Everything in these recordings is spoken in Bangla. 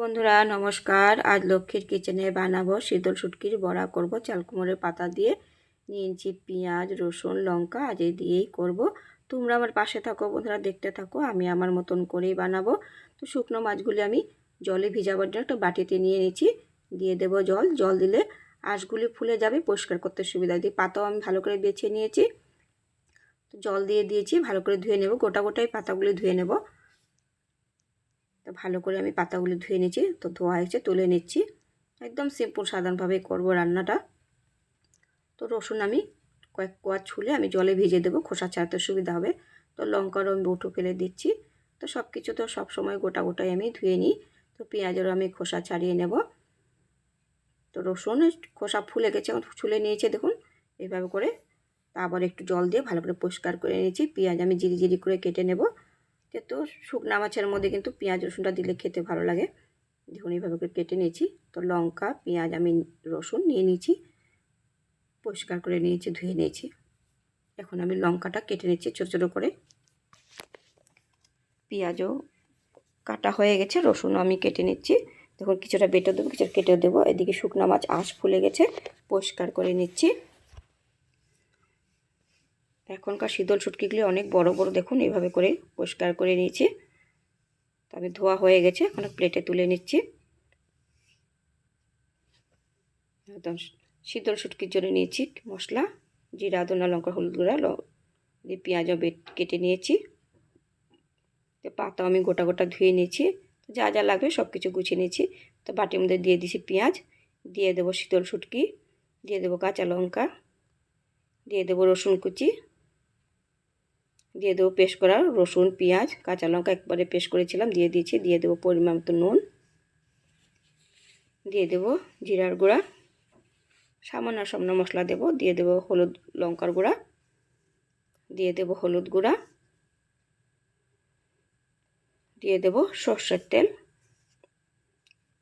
বন্ধুরা নমস্কার। আজ লক্ষ্মীর কিচেনে বানাবো শীতল শুটকির বড়া করব চাল কুমড়োর পাতা দিয়ে। নিয়েছি পেঁয়াজ, রসুন, লঙ্কা, আজ এই দিয়েই করব। তোমরা আমার পাশে থাকো বন্ধুরা, দেখতে থাকো, আমি আমার মতন করেই বানাবো। তো শুকনো মাছগুলি আমি জলে ভিজাবার জন্য একটা বাটিতে নিয়ে নিয়েছি। দিয়ে দেব জল। জল দিলে আঁশগুলি ফুলে যাবে, পরিষ্কার করতে সুবিধা। দিয়ে পাতাও আমি ভালো করে বেছে নিয়েছি। তো জল দিয়ে দিয়েছি, ভালো করে ধুয়ে নেব। গোটা গোটাই পাতাগুলি ধুয়ে নেব। তো ভালো করে আমি পাতাগুলো ধুয়ে নিচ্ছি। তো ধোয়া হয়েছে, তুলে নিচ্ছি। একদম সিম্পল সাধারণভাবে করব রান্নাটা। তো রসুন আমি কয়েক কোয়া ছুলে আমি জলে ভিজে দেবো, খোসা ছাড়াতে সুবিধা হবে। তো লঙ্কারও আমি বউটো ফেলে দিচ্ছি। তো সব কিছু তো সবসময় গোটা গোটাই আমি ধুয়ে নিই। তো পেঁয়াজেরও আমি খোসা ছাড়িয়ে নেব। তো রসুন খোসা ফুলে গেছে, ছুলে নিয়েছে দেখুন এইভাবে করে। আবার একটু জল দিয়ে ভালো করে পরিষ্কার করে নিয়েছি। পেঁয়াজ আমি জিরি জিরি করে কেটে নেব, যেহেতু শুকনা মাছের মধ্যে কিন্তু পেঁয়াজ রসুনটা দিলে খেতে ভালো লাগে। দেখুন এইভাবে করে কেটে নিয়েছি। তো লঙ্কা, পেঁয়াজ, আমি রসুন নিয়ে নিয়েছি, পরিষ্কার করে নিয়েছি, ধুয়ে নিয়েছি। এখন আমি লঙ্কাটা কেটে নিচ্ছি ছোটো ছোটো করে। পেঁয়াজও কাটা হয়ে গেছে, রসুনও আমি কেটে নিচ্ছি। দেখুন কিছুটা বেটে দেবো, কিছুটা কেটে দেবো। এদিকে শুকনা মাছ আঁশ ফুলে গেছে, পরিষ্কার করে নিচ্ছি। এখনকার শীতল শুটকিগুলি অনেক বড় বড়, দেখুন এইভাবে করে পরিষ্কার করে নিয়েছি। তো আমি ধোয়া হয়ে গেছে, এখন প্লেটে তুলে নিচ্ছি। একদম শীতল শুটকির জন্য নিয়েছি মশলা, জিরা, ধনিয়া, লঙ্কা, হলুদ গুঁড়া দিয়ে পেঁয়াজও কেটে নিয়েছি। তো পাতাও আমি গোটা গোটা ধুয়ে নিয়েছি। তো যা যা লাগবে সব কিছু গুছিয়ে নিয়েছি। তো বাটির মধ্যে দিয়ে দিয়েছি পেঁয়াজ, দিয়ে দেবো শীতল শুটকি, দিয়ে দেবো কাঁচা লঙ্কা, দিয়ে দেবো রসুন কুচি, দিয়ে দেবো পেস্ট করা রসুন, পেঁয়াজ, কাঁচা লঙ্কা একবারে পেস্ট করেছিলাম, দিয়ে দিয়েছি। দিয়ে দেবো পরিমাণ মতো নুন, দিয়ে দেবো জিরার গুঁড়া, সামান্য সামান্য মশলা দেবো। দিয়ে দেবো হলুদ, লঙ্কার গুঁড়া, দিয়ে দেবো হলুদ গুঁড়া, দিয়ে দেবো সর্ষের তেল,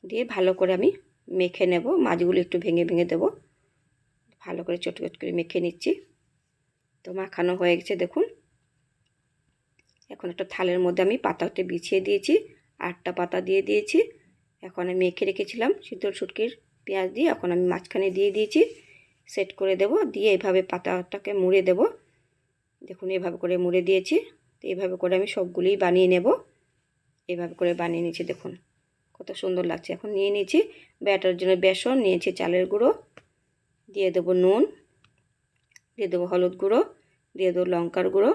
দিয়ে ভালো করে আমি মেখে নেব। মাছগুলো একটু ভেঙে ভেঙে দেবো, ভালো করে চট চট করে মেখে নিচ্ছি। তো মাখানো হয়ে গেছে দেখুন। এখন একটা থালের মধ্যে আমি পাতাটা বিছিয়ে দিয়েছি, 8টা পাতা দিয়ে দিয়েছি। এখন আমি মেখে রেখেছিলাম শীতল শুটকির পেঁয়াজ দিয়ে, এখন আমি মাঝখানে দিয়ে দিয়েছি, সেট করে দেব। দিয়ে এইভাবে পাতাটাকে মুড়ে দেব। দেখুন এভাবে করে মুড়ে দিয়েছি। তো এইভাবে করে আমি সবগুলোই বানিয়ে নেব। এইভাবে করে বানিয়ে নিয়েছি, দেখুন কত সুন্দর লাগছে। এখন নিয়ে নিয়েছি ব্যাটার জন্য বেসন, নিয়েছি চালের গুঁড়ো, দিয়ে দেবো নুন, দিয়ে দেবো হলুদ গুঁড়ো, দিয়ে দেবো লঙ্কার গুঁড়ো,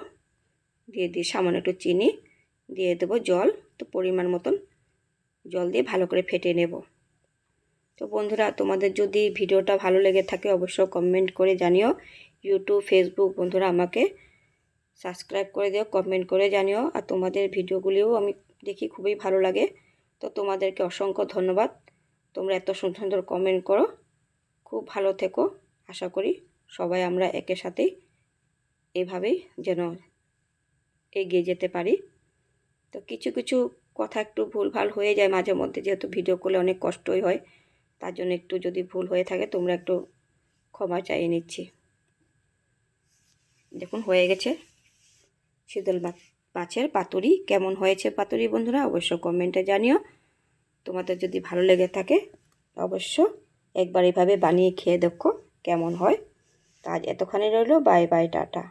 দিয়ে দিয়ে সামান্য একটু চিনি, দিয়ে দেবো জল। তো পরিমাণ মতন জল দিয়ে ভালো করে ফেটে নেব। তো বন্ধুরা তোমাদের যদি ভিডিওটা ভালো লেগে থাকে অবশ্যই কমেন্ট করে জানিও। ইউটিউব, ফেসবুক বন্ধুরা আমাকে সাবস্ক্রাইব করে দিও, কমেন্ট করে জানিও। আর তোমাদের ভিডিওগুলিও আমি দেখি, খুবই ভালো লাগে। তো তোমাদেরকে অসংখ্য ধন্যবাদ, তোমরা এত সুন্দর সুন্দর কমেন্ট করো। খুব ভালো থেকো। আশা করি সবাই আমরা একের সাথেই এভাবেই যেন এগিয়ে যেতে পারি। তো কিছু কিছু কথা একটু ভুলভাল হয়ে যায় মাঝে মধ্যে, যেহেতু ভিডিও করলে অনেক কষ্টই হয়। তার জন্য একটু যদি ভুল হয়ে থাকে তোমরা একটু ক্ষমা চাইয়ে নিচ্ছি। দেখুন হয়ে গেছে শীতল মাছের পাতুরি। কেমন হয়েছে পাতুরি বন্ধুরা অবশ্য কমেন্টে জানিও। তোমাদের যদি ভালো লেগে থাকে অবশ্য একবার এভাবে বানিয়ে খেয়ে দেখো কেমন হয়। আজ এতখানি রইলো, বাই বাই, টাটা।